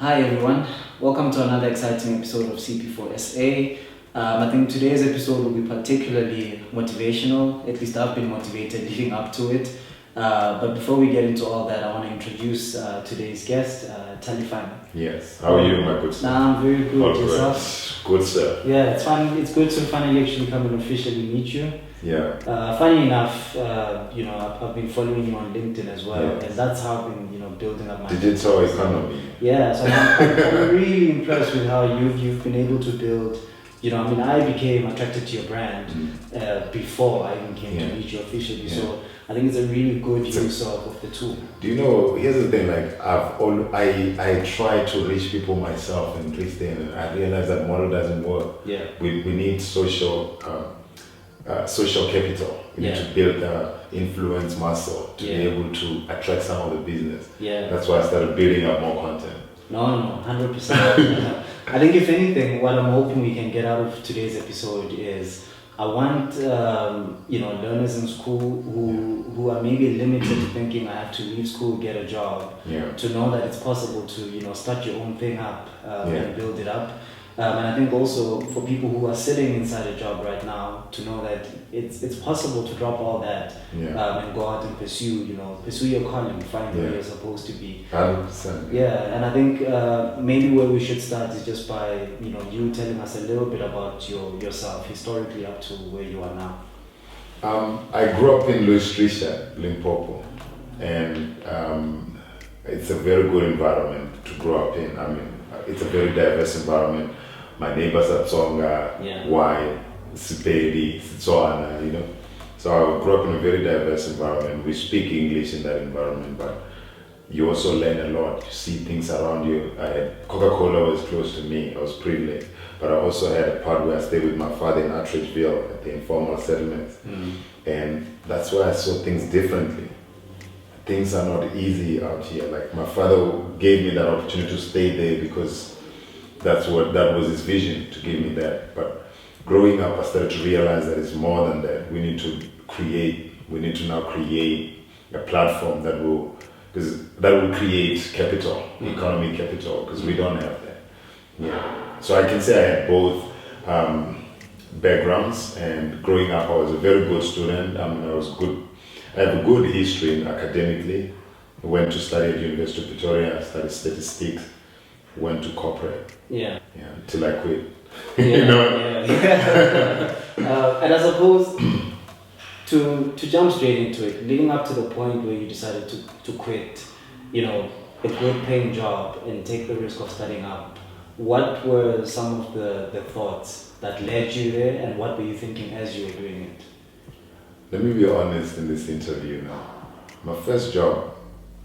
Hi everyone, welcome to another exciting episode of CP4SA. I think today's episode will be particularly motivational, at least I've been motivated leading up to it. But before we get into all that, I want to introduce today's guest, Talifhani. Yes, how are you, my good sir? I'm very good. All Yourself? good, sir. Yeah, it's fun. It's good to finally actually come and officially meet you. Yeah. Funny enough, I've been following you on LinkedIn as well, Yes. and that's how I've been, building up my Digital economy. Yeah, so I'm really impressed with how you've been able to build. I became attracted to your brand before I even came to meet you officially. Yeah. So I think it's a really good use of the tool. Do you know? Here's the thing. Like I try to reach people myself and reach them, and I realize that model doesn't work. Yeah. We need social capital. We need to build influence muscle to be able to attract some of the business. Yeah. That's why I started building up more content. No, 100%. I think if anything, what I'm hoping we can get out of today's episode is I want learners in school who are maybe limited to thinking I have to leave school, get a job, to know that it's possible to start your own thing up and build it up. And I think also for people who are sitting inside a job right now to know that it's possible to drop all that and go out and pursue your calling, find where you're supposed to be. 100%. Yeah, and I think maybe where we should start is just by you telling us a little bit about yourself historically up to where you are now. I grew up in Louis Tricia, Limpopo, and it's a very good environment to grow up in. I mean, it's a very diverse environment. My neighbors are Tsonga, Wai, Sipedi, Setswana, So I grew up in a very diverse environment. We speak English in that environment, but you also learn a lot. You see things around you. Coca-Cola was close to me. I was privileged. But I also had a part where I stayed with my father in Atteridgeville at the informal settlements. And that's where I saw things differently. Things are not easy out here. Like my father gave me that opportunity to stay there because that was his vision, to give me that. But growing up, I started to realize that it's more than that. We need to now create a platform that will create capital, economic capital, because we don't have that. Yeah. So I can say I had both backgrounds, and growing up, I was a very good student. I have a good history academically. I went to study at University of Pretoria. I studied statistics. Went to corporate. Yeah, till I quit. And I suppose to jump straight into it, leading up to the point where you decided to quit, a good-paying job and take the risk of studying up. What were some of the thoughts that led you there, and what were you thinking as you were doing it? Let me be honest in this interview now. My first job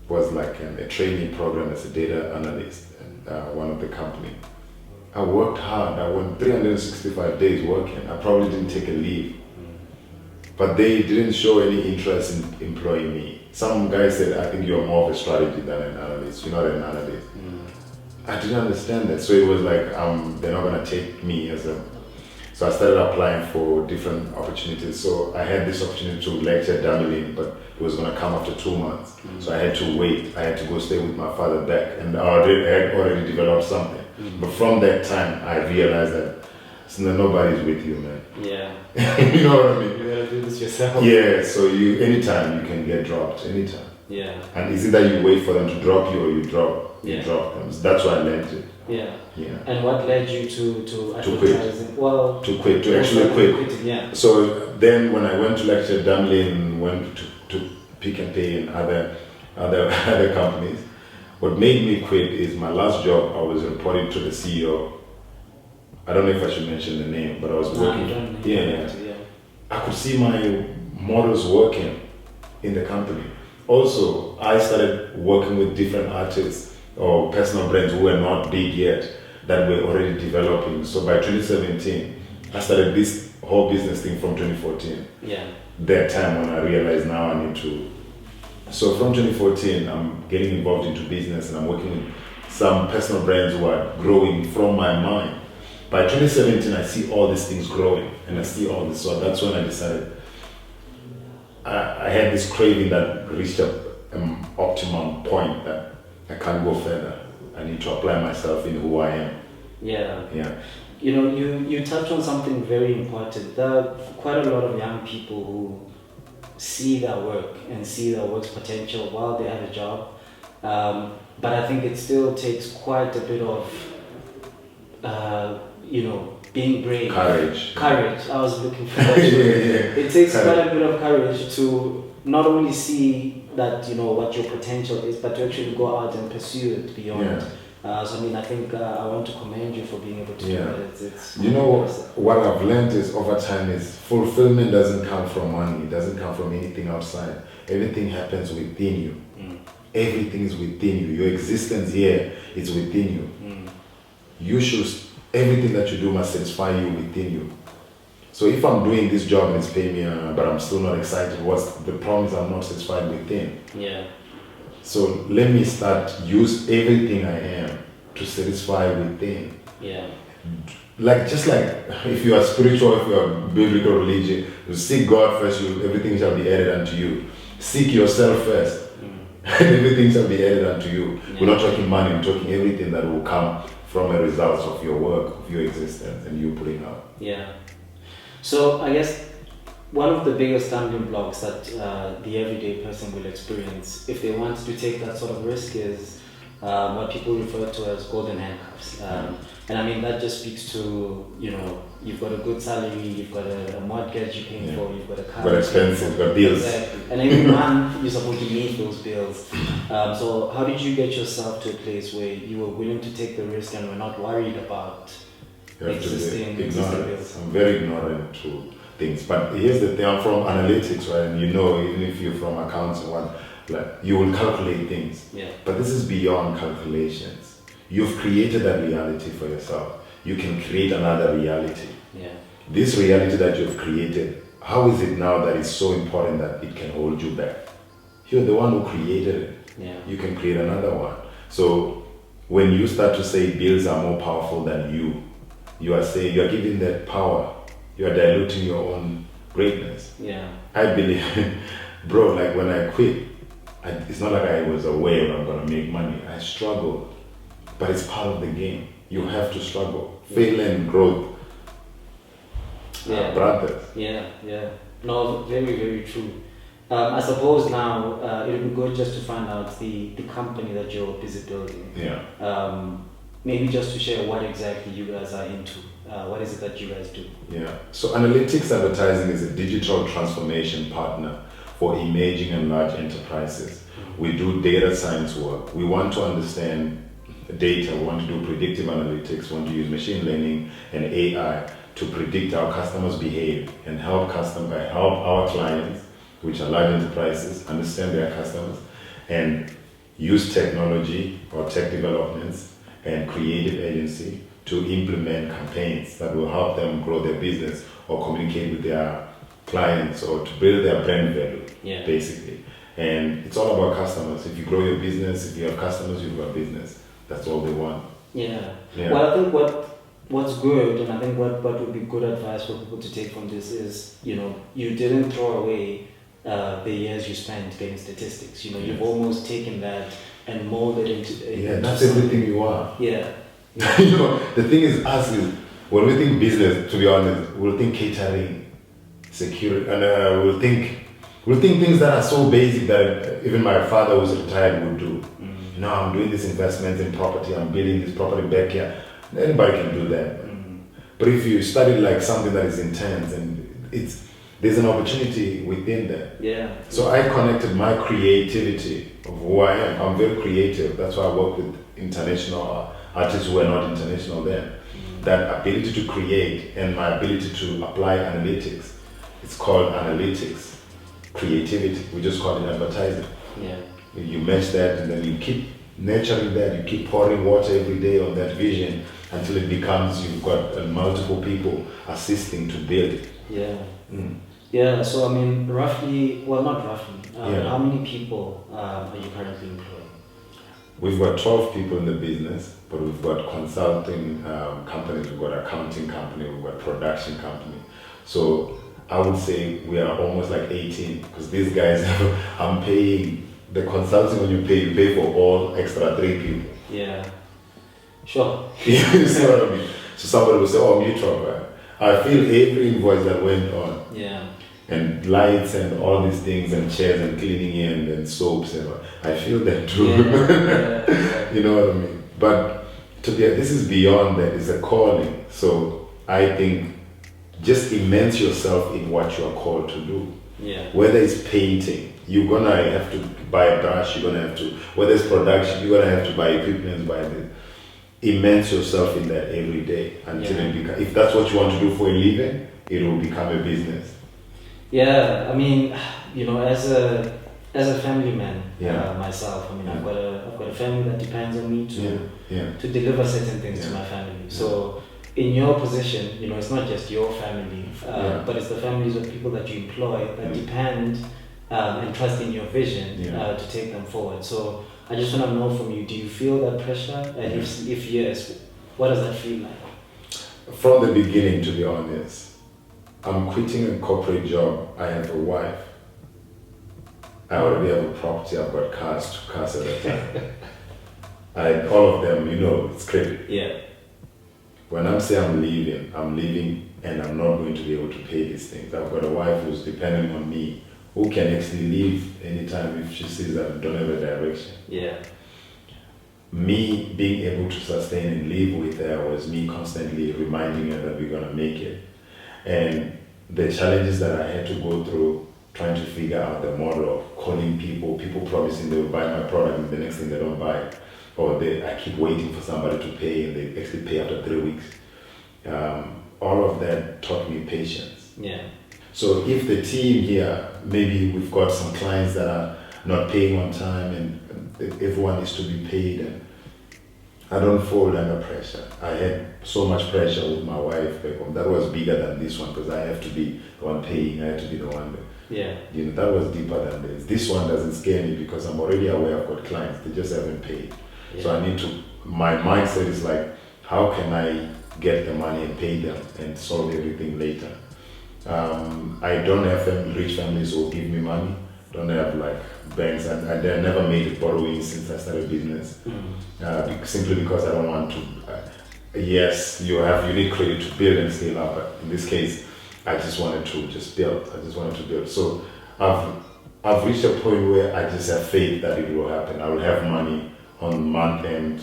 was like a training program as a data analyst at one of the company. I worked hard. I went 365 days working. I probably didn't take a leave. But they didn't show any interest in employing me. Some guy said, I think you're more of a strategy than an analyst. You're not an analyst. I didn't understand that. So it was like, they're not going to take me So I started applying for different opportunities. So I had this opportunity to lecture Damelin, but it was going to come after 2 months. So I had to wait. I had to go stay with my father back, and I had already developed something. But from that time, I realized that nobody's with you, man. Yeah. You know what I mean? You gotta do this yourself. Yeah. So anytime you can get dropped, anytime. Yeah. And it's either you wait for them to drop you or you drop them. So that's why I learned it. Yeah. Yeah. And what led you to advertising? Well, to actually quit. Yeah. So then when I went to lecture Dublin, went to Pick and Pay and other companies, what made me quit is my last job. I was reporting to the CEO. I don't know if I should mention the name, but I was working. Yeah. I could see my models working in the company. Also, I started working with different artists or personal brands who were not big yet, that were already developing. So by 2017, I started this whole business thing from 2014. Yeah. That time when I realized now I need to. So from 2014, I'm getting involved into business, and I'm working with some personal brands who are growing from my mind. By 2017, I see all these things growing, and I see all this. So that's when I decided I had this craving that reached an optimum point that I can't go further. I need to apply myself in who I am. Yeah. Yeah. You know, you touched on something very important. There are quite a lot of young people who see their work and see their work's potential while they have a job. But I think it still takes quite a bit of, being brave. Courage. I was looking for that. It takes quite a bit of courage to not only see that, what your potential is, but to actually go out and pursue it beyond. Yeah. So I mean, I think I want to commend you for being able to do that. It's what I've learned is over time is fulfillment doesn't come from money. It doesn't come from anything outside. Everything happens within you. Everything is within you. Your existence here is within you. You should, everything that you do must satisfy you within you. So if I'm doing this job and it's paying me, but I'm still not excited, what's the problem? Is I'm not satisfied within. Yeah. So let me use everything I am to satisfy within. Yeah. Just like if you are spiritual, if you are biblical religion, you seek God first, everything shall be added unto you. Seek yourself first. Everything shall be added unto you. Yeah. We're not talking money, we're talking everything that will come from a result of your work, of your existence, and you putting out. Yeah. So I guess one of the biggest stumbling blocks that the everyday person will experience if they want to take that sort of risk is what people refer to as golden handcuffs. And I mean, that just speaks to, you've got a good salary, you've got a mortgage you're paying for, you've got a car. You've got expenses, you've got bills. Exactly. And every month you're supposed to meet those bills. So how did you get yourself to a place where you were willing to take the risk and were not worried about existing bills? I'm very ignorant to things. But here's the thing, I'm from analytics, right? And even if you're from accounts and what, you will calculate things. Yeah. But this is beyond calculations. You've created that reality for yourself. You can create another reality. Yeah. This reality that you've created, how is it now that it's so important that it can hold you back? You're the one who created it. Yeah. You can create another one. So when you start to say bills are more powerful than you are saying, you are giving that power. You are diluting your own greatness. Yeah. I believe, bro, like when I quit, it's not like I was aware I'm going to make money. I struggled. But it's part of the game. You have to struggle. Failure and growth are brothers. Yeah. No, very, very true. I suppose now it would be good just to find out the company that you're busy building. Yeah. Maybe just to share what exactly you guys are into. What is it that you guys do? Yeah. So Analytics Advertising is a digital transformation partner for emerging and large enterprises. We do data science work. We want to understand data, we want to do predictive analytics, we want to use machine learning and AI to predict how customers behave and help our clients, which are large enterprises, understand their customers and use technology or tech developments and creative agency to implement campaigns that will help them grow their business or communicate with their clients or to build their brand value, basically. And it's all about customers. If you grow your business, if you have customers, you've got business. That's all they want. Yeah. Well, I think what's good, and I think what would be good advice for people to take from this is, you didn't throw away the years you spent getting statistics. You've almost taken that and molded it into that's everything you are. Yeah. The thing is, when we think business, to be honest, we'll think catering, security, and we'll think things that are so basic that even my father who's retired would do. I'm doing this investment in property, I'm building this property back here. Anybody can do that. But if you study like something that is intense and there's an opportunity within that. Yeah. So I connected my creativity of who I am. I'm very creative. That's why I work with international artists who are not international then. That ability to create and my ability to apply analytics. It's called analytics. Creativity. We just call it advertising. Yeah. You match that and then you keep nurturing that, you keep pouring water every day on that vision until it becomes, you've got multiple people assisting to build it. Yeah. Yeah, so I mean, how many people are you currently employing? We've got 12 people in the business, but we've got consulting companies, we've got accounting company, we've got production company. So I would say we are almost like 18 because these guys, I'm paying the consulting when you pay for all extra 3 people. Yeah. Sure. You see what I mean? So somebody will say, oh, Glitron, I feel every invoice that went on. Yeah. And lights and all these things and chairs and cleaning and soaps and all. I feel that too. Yeah. You know what I mean? But this is beyond that. It's a calling. So I think just immerse yourself in what you are called to do. Yeah. Whether it's painting, you're gonna have to buy a brush. You're gonna have to. Whether it's production, you're gonna have to buy equipment. Buy this. Immerse yourself in that every day until it becomes. If that's what you want to do for a living, it will become a business. Yeah, I mean, you know, as a family man, myself, I mean, I've got a family that depends on me to deliver certain things to my family. So, in your position, you know, it's not just your family, but it's the families of people that you employ that depend and trust in your vision to take them forward. So, I just want to know from you: do you feel that pressure? And if yes, what does that feel like? From the beginning, to be honest. I'm quitting a corporate job. I have a wife. I already have a property. I've got cars, 2 cars at a time. All of them, you know, it's crazy. Yeah. When I'm saying I'm leaving and I'm not going to be able to pay these things. I've got a wife who's depending on me, who can actually leave anytime if she sees that I don't have a direction. Yeah. Me being able to sustain and live with her was me constantly reminding her that we're going to make it. And the challenges that I had to go through trying to figure out the model of calling people promising they will buy my product and the next thing they don't buy it. Or I keep waiting for somebody to pay and they actually pay after 3 weeks. All of that taught me patience. Yeah. So if the team here, maybe we've got some clients that are not paying on time and everyone needs to be paid, and I don't fold under pressure. I had so much pressure with my wife back home. That was bigger than this one because I have to be the one paying. I have to be the one. You know, that was deeper than this. This one doesn't scare me because I'm already aware I've got clients. They just haven't paid. Yeah. So I need to. My mindset is like, how can I get the money and pay them and solve everything later? I don't have rich families who will give me money. Don't have like banks, and I never made it borrowing since I started business. Simply because I don't want to. Yes, you need credit to build and scale up, but in this case, I just wanted to build. I just wanted to build. So I've reached a point where I just have faith that it will happen. I will have money on month end.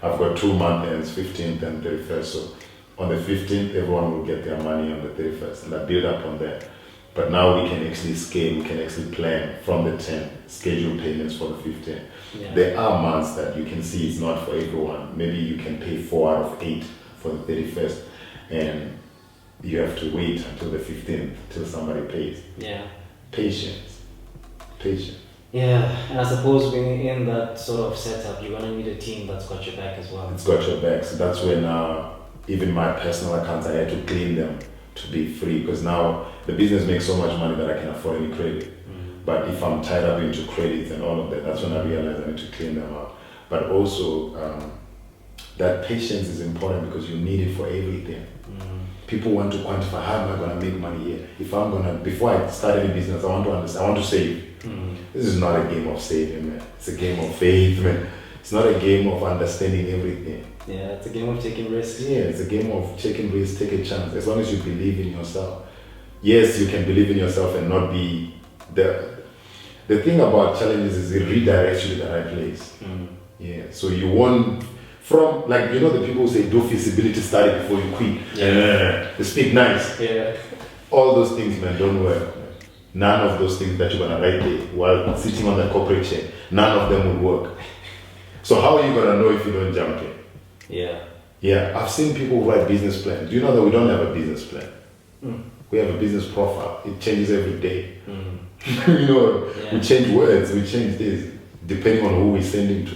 I've got 2 month ends, 15th and 31st. So on the 15th, everyone will get their money on the 31st, and I build up on that. But now we can actually scale, we can actually plan from the 10th, schedule payments for the 15th. Yeah. There are months that you can see it's not for everyone. Maybe you can pay 4 out of 8 for the 31st, and you have to wait until the 15th till somebody pays. Yeah. Patience. Yeah, and I suppose when you're in that sort of setup, you're gonna need a team that's got your back as well. It's got your back. So that's when even my personal accounts, I had to clean them to be free, because now the business makes so much money that I can afford any credit. But if I'm tied up into credits and all of that, that's when I realize I need to clean them up. But also, that patience is important because you need it for everything. People want to quantify, how am I going to make money here? Before I start any business, I want to understand, I want to save. This is not a game of saving, man. It's a game of faith, man. It's not a game of understanding everything. Yeah, it's a game of taking risks. Yeah, it's a game of taking risks, take a chance. As long as you believe in yourself. Yes, you can believe in yourself and not be the thing about challenges is it redirects you to the right place. Yeah, so you want from, like, you know, the people who say do feasibility study before you quit. They speak nice. Yeah. All those things, man, don't work. None of those things that you're gonna write there while sitting on the corporate chair, none of them will work. So how are you gonna know if you don't jump in? Yeah, I've seen people who write business plans. Do you know that we don't have a business plan? We have a business profile. It changes every day. You know, we change words, we change this, depending on who we're sending to.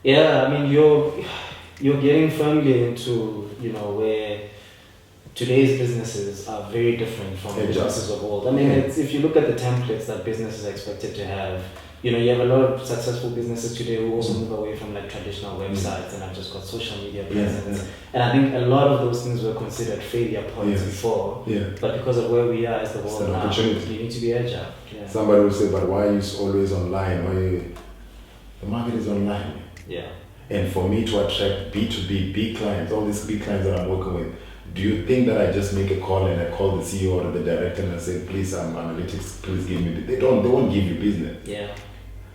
Yeah, I mean, you're getting firmly into, you know, where today's businesses are very different from businesses of old. I mean, if you look at the templates that businesses are expected to have, you know, you have a lot of successful businesses today who also move away from like traditional websites and have just got social media presence. And I think a lot of those things were considered failure points before. But because of where we are as the world now, you need to be agile. Somebody will say, but why are you always online? The market is online. And for me to attract B2B, big clients, all these big clients that I'm working with, do you think that I just make a call and I call the CEO or the director and I say, please, I'm analytics, please give me they won't give you business. Yeah.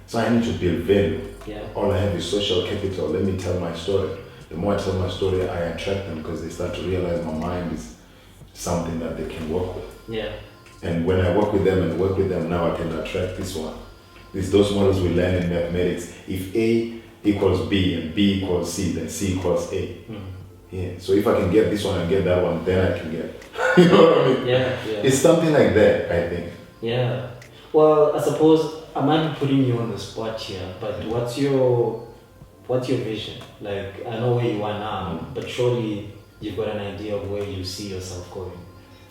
So I need to build value. Yeah. All I have is social capital. Let me tell my story. The more I tell my story, I attract them because they start to realize my mind is something that they can work with. Yeah. And when I work with them and work with them now, I can attract this one. Those models we learn in mathematics. If A equals B and B equals C, then C equals A. Yeah. So if I can get this one and get that one, then I can get. You know what I mean? Yeah. It's something like that, I think. Yeah. Well, I suppose I might be putting you on the spot here, but what's your vision? Like, I know where you are now, but surely you've got an idea of where you see yourself going.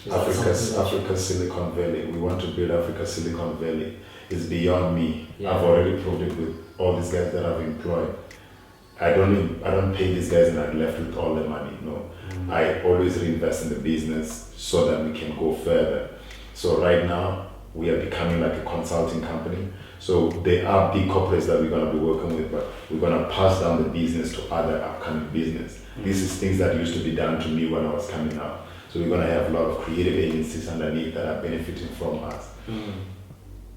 Africa's Silicon Valley. We want to build Africa's Silicon Valley. It's beyond me. Yeah. I've already proved it with all these guys that I've employed. I don't pay these guys and I'm left with all the money. No. I always reinvest in the business so that we can go further. So right now we are becoming like a consulting company. So there are big corporates that we're gonna be working with, but we're gonna pass down the business to other upcoming business. This is things that used to be done to me when I was coming out. So we're gonna have a lot of creative agencies underneath that are benefiting from us.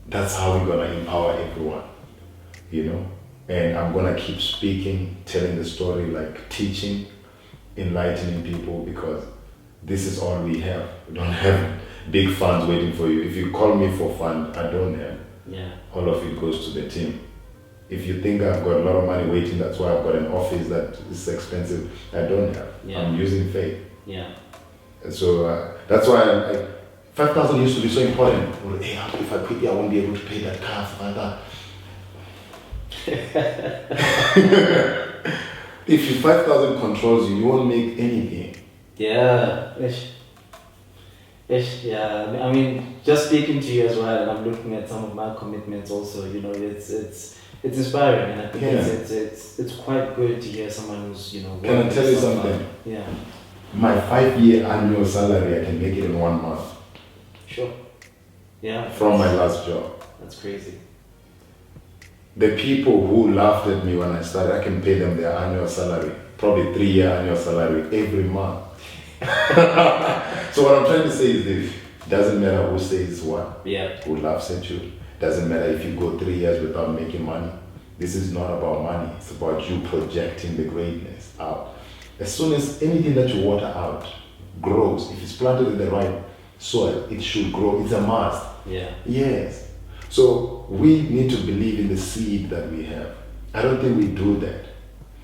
That's how we're gonna empower everyone, you know? And I'm gonna keep speaking, telling the story, like teaching, enlightening people, because this is all we have. We don't have big funds waiting for you. If you call me for fund, I don't have. Yeah. All of it goes to the team. If you think I've got a lot of money waiting, that's why I've got an office that is expensive, I don't have. Yeah. I'm using faith. Yeah. And so that's why 5,000 used to be so important. Well, hey, if I quit here, I won't be able to pay that car, like that. If you 5,000 controls you, you won't make anything. Yeah. Yeah. I mean, just speaking to you as well, and I'm looking at some of my commitments also. You know, it's inspiring, and I think it's quite good to hear someone who's Can I tell you something? Yeah. My 5-year annual salary, I can make it in 1 month. Sure. Yeah. From my last job. That's crazy. The people who laughed at me when I started, I can pay them their annual salary, probably 3-year annual salary every month. So what I'm trying to say is this: doesn't matter who says what, who laughs at you. Doesn't matter if you go 3 years without making money. This is not about money. It's about you projecting the greatness out. As soon as anything that you water out grows, if it's planted in the right soil, it should grow. It's a must. Yeah. Yes. So we need to believe in the seed that we have. I don't think we do that.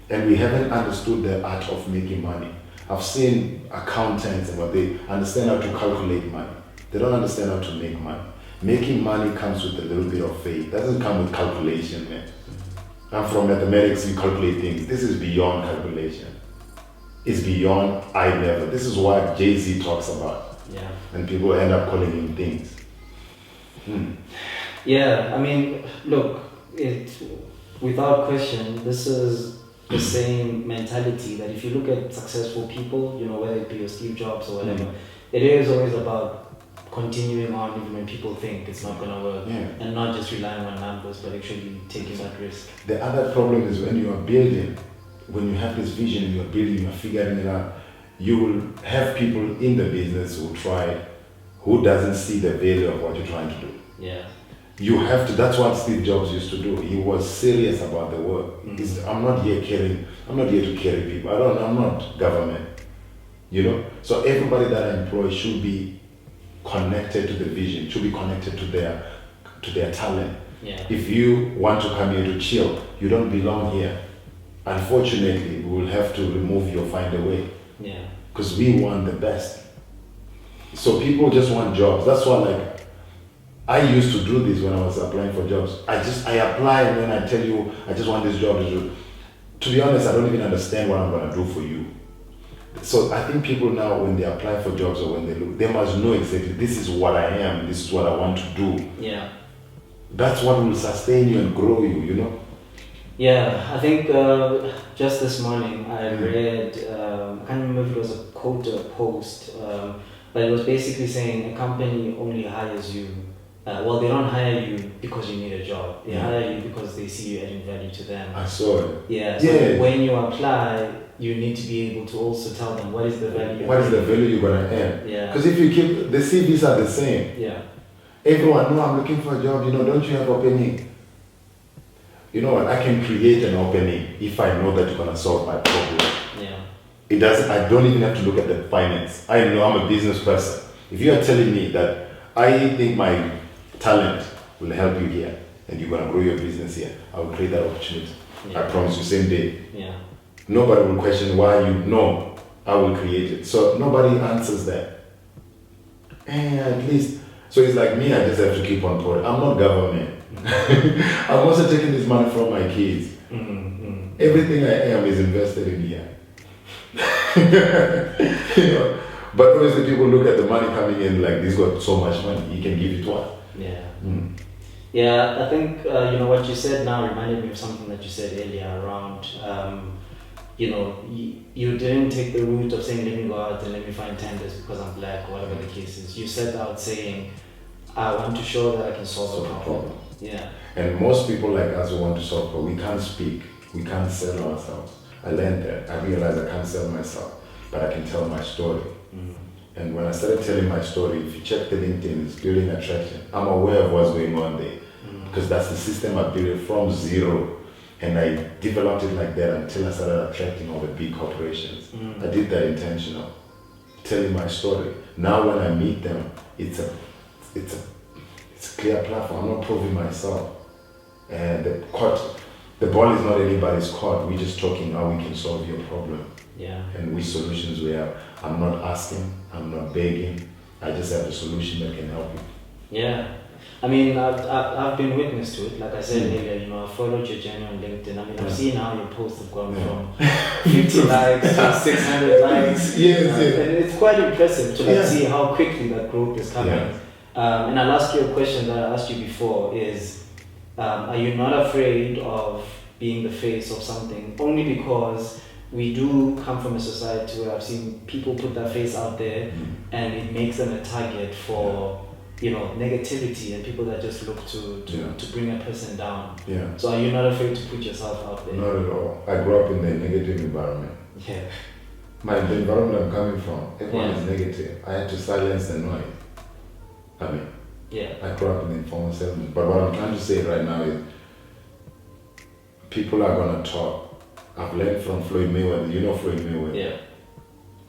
And we haven't understood the art of making money. I've seen accountants and what they understand how to calculate money. They don't understand how to make money. Making money comes with a little bit of faith. It doesn't come with calculation, man. I'm from mathematics, you calculate things. This is beyond calculation. It's beyond eye level. This is what Jay-Z talks about. Yeah. And people end up calling him things. Yeah, I mean, look, without question, this is the same mentality that if you look at successful people, whether it be your Steve Jobs or whatever, it is always about continuing on even when people think it's not going to work, and not just relying on numbers, but actually taking that risk. The other problem is when you are building, when you have this vision, you are building, you are figuring it out, you will have people in the business who doesn't see the value of what you're trying to do. Yeah. You have to, that's what Steve Jobs used to do. He was serious about the work. I'm not here to carry people. I'm not government. So everybody that I employ should be connected to the vision, should be connected to their talent. Yeah. If you want to come here to chill, you don't belong here. Unfortunately, we will have to remove you or find a way. Yeah. Because we want the best. So people just want jobs. That's why, I used to do this when I was applying for jobs. I apply and then I tell you, I just want this job. To be honest, I don't even understand what I'm going to do for you. So I think people now, when they apply for jobs or when they look, they must know exactly, this is what I am, this is what I want to do. Yeah. That's what will sustain you and grow you, Yeah, I think just this morning I read, I can't remember if it was a quote or a post, but it was basically saying a company only hires you well, they don't hire you because you need a job. They Yeah. hire you because they see you adding value to them. I saw it. Yeah. So Yeah. when you apply, you need to be able to also tell them what is the value. What is the value you're gonna add? Yeah. Because if you keep the CVs are the same. Yeah. Everyone, no, I'm looking for a job. Don't you have opening? You know what? I can create an opening if I know that you're gonna solve my problem. Yeah. It doesn't. I don't even have to look at the finance. I know I'm a business person. If you are telling me that I think my talent will help you here and you're gonna grow your business here, I will create that opportunity. Yeah. I promise you, same day. Yeah. Nobody will question why you know. I will create it. So nobody answers that. And at least, so it's like me. I just have to keep on pouring. I'm not government. I'm also taking this money from my kids. Everything I am is invested in here. You know, but obviously people look at the money coming in like this got so much money. He can give it what? Yeah. Yeah, I think what you said now reminded me of something that you said earlier around you didn't take the route of saying let me go out and let me find tenders because I'm black or whatever the case is. You set out saying I want to show that I can solve a problem. Yeah. And most people like us who want to solve problems, we can't speak, we can't sell ourselves. I learned that. I realized I can't sell myself, but I can tell my story. And when I started telling my story, if you check the LinkedIn, it's building attraction. I'm aware of what's going on there because that's the system I built it from zero. And I developed it like that until I started attracting all the big corporations. I did that intentional, telling my story. Now when I meet them, it's a clear platform. I'm not proving myself. And the ball is not anybody's court. We're just talking how we can solve your problem. Yeah. And which solutions we have. I'm not asking, I'm not begging. I just have a solution that can help you. Yeah. I mean, I've been witness to it. Like I said earlier, I followed your journey on LinkedIn. I mean, I've seen how your posts have gone from 50 likes to 600 likes. Yes. And it's quite impressive to see how quickly that growth is coming. Yeah. And I'll ask you a question that I asked you before is, are you not afraid of being the face of something? Only because we do come from a society where I've seen people put their face out there and it makes them a target for negativity and people that just look to bring a person down. Yeah. So are you not afraid to put yourself out there? Not at all. I grew up in a negative environment. Yeah. The environment I'm coming from, everyone is negative. I had to silence the noise. I mean, I grew up in the informal settlement. But what I'm trying to say right now is people are going to talk. I've learned from Floyd Mayweather. You know Floyd Mayweather? Yeah.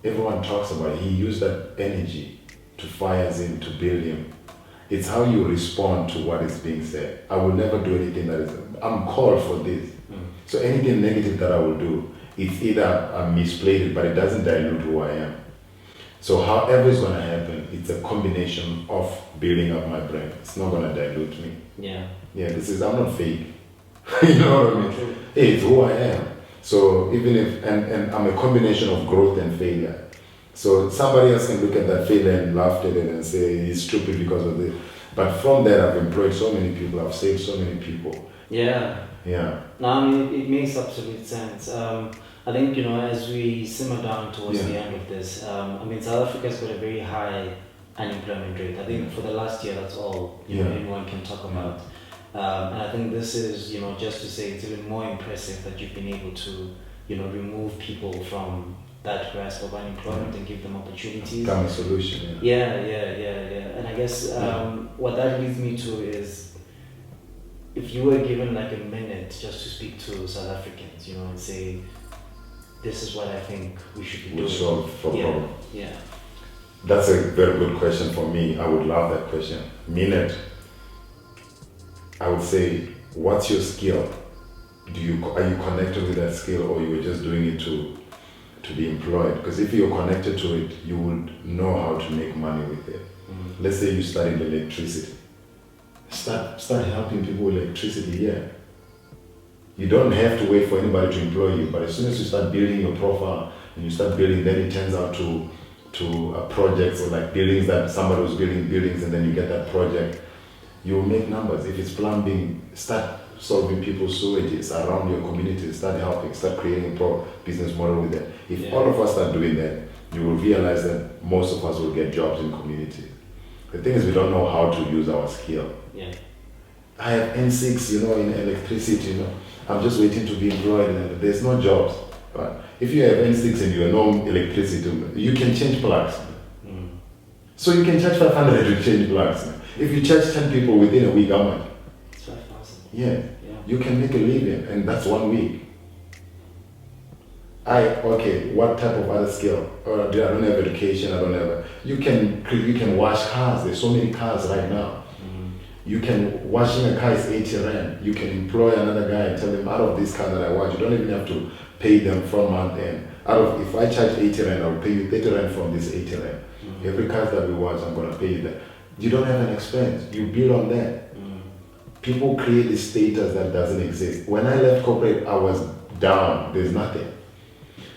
Everyone talks about it. He used that energy to fire him, to build him. It's how you respond to what is being said. I will never do anything that is... I'm called for this. So anything negative that I will do, it's either I misplayed it, but it doesn't dilute who I am. So however it's going to happen, it's a combination of building up my brain. It's not going to dilute me. Yeah. Yeah, I'm not fake. You know what I mean? True. It's who I am. So even if, and I'm a combination of growth and failure. So somebody else can look at that failure and laugh at it and say he's stupid because of this. But from that, I've employed so many people, I've saved so many people. Yeah. Yeah. No, I mean, it makes absolute sense. I think, as we simmer down towards the end of this, South Africa's got a very high unemployment rate. I think for the last year, that's all anyone can talk about. And I think this is, just to say it's even more impressive that you've been able to, remove people from that grasp of unemployment and give them opportunities. Become a solution. Yeah. And I guess what that leads me to is, if you were given like a minute just to speak to South Africans, and say, this is what I think we should be doing. Solve for problem. Yeah. That's a very good question for me. I would love that question. Minute. I would say, what's your skill? Are you connected with that skill, or you were just doing it to be employed? Because if you're connected to it, you would know how to make money with it. Let's say you studied electricity. Start helping people with electricity here. You don't have to wait for anybody to employ you, but as soon as you start building your profile and you start building, then it turns out to projects or like buildings that somebody was building buildings, and then you get that project. You will make numbers. If it's plumbing, start solving people's sewages around your community, start helping, start creating a business model with that. If all of us start doing that, you will realize that most of us will get jobs in communities. The thing is, we don't know how to use our skill. Yeah. I have N6, in electricity, I'm just waiting to be employed, and there's no jobs. Right? If you have N6 and you know electricity, you can change plugs. So you can charge 500 to change plugs. If you charge 10 people within a week, how much? It's 5,000. Yeah. You can make a living, and that's 1 week. What type of other skill? I don't have education, I don't have you can wash cars. There's so many cars right now. You can, washing a car is 80 rand. You can employ another guy and tell them, out of this car that I wash, you don't even have to pay them from month end. If I charge 80 rand, I'll pay you 30 rand from this 80 rand. Every car that we wash, I'm gonna pay you that. You don't have an expense, you build on that. People create a status that doesn't exist. When I left corporate, I was down, there's nothing.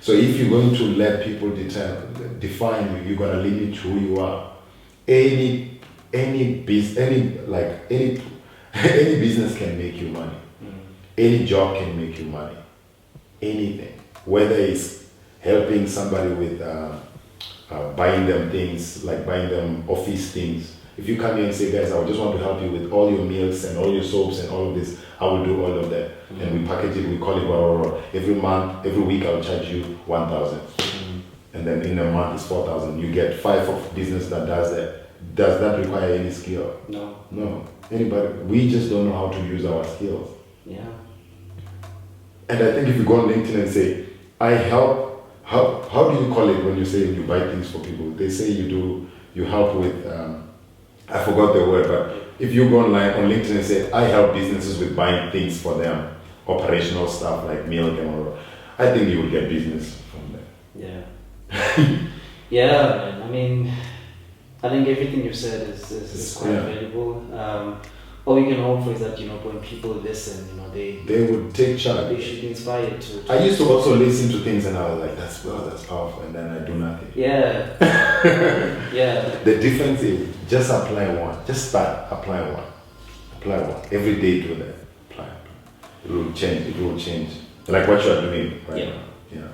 So if you're going to let people define you, you're gonna limit who you are. Any business can make you money. Any job can make you money. Anything, whether it's helping somebody with buying them things, like buying them office things. If you come here and say, guys, I just want to help you with all your meals and all your soaps and all of this, I will do all of that. And we package it, we call it blah, blah, blah. Every month, every week, I'll charge you 1,000. And then in a month, it's 4,000. You get 5 of business that does that. Does that require any skill? No. Anybody, we just don't know how to use our skills. Yeah. And I think if you go on LinkedIn and say, I help, how do you call it when you say you buy things for people? They say you help with, I forgot the word, but if you go online on LinkedIn and say, I help businesses with buying things for them, operational stuff like milk and all that, I think you will get business from that. Yeah. Yeah, man. I mean, I think everything you said is quite valuable. All we can hope for is that, when people listen, they would take charge. They should be inspired to I used to also listen to things and I was like, that's powerful, and then I do nothing. Yeah. Yeah. The difference is just apply one. Just start, apply one. Every day do that. Apply. It will change. Like what you are doing right now. Yeah.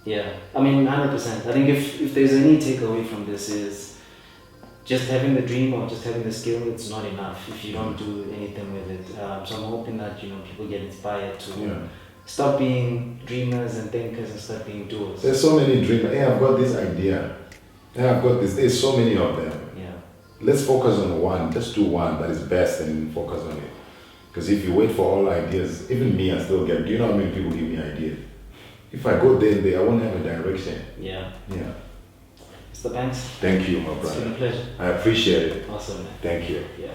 Yeah. I mean, 100%. I think if there's any takeaway from this is just having the dream or just having the skill, it's not enough if you don't do anything with it. So I'm hoping that people get inspired to stop being dreamers and thinkers and start being doers. There's so many dreamers. Hey, I've got this idea. Hey, I've got this. There's so many of them. Yeah. Let's focus on one. Just do one that is best and focus on it. Because if you wait for all ideas, even me, I still get. Do you know how many people give me ideas? If I go there and there, I won't have a direction. Yeah. Yeah. Mr. Banks. Thank you, my brother. It's been a pleasure. I appreciate it. Awesome, man. Thank you. Yeah.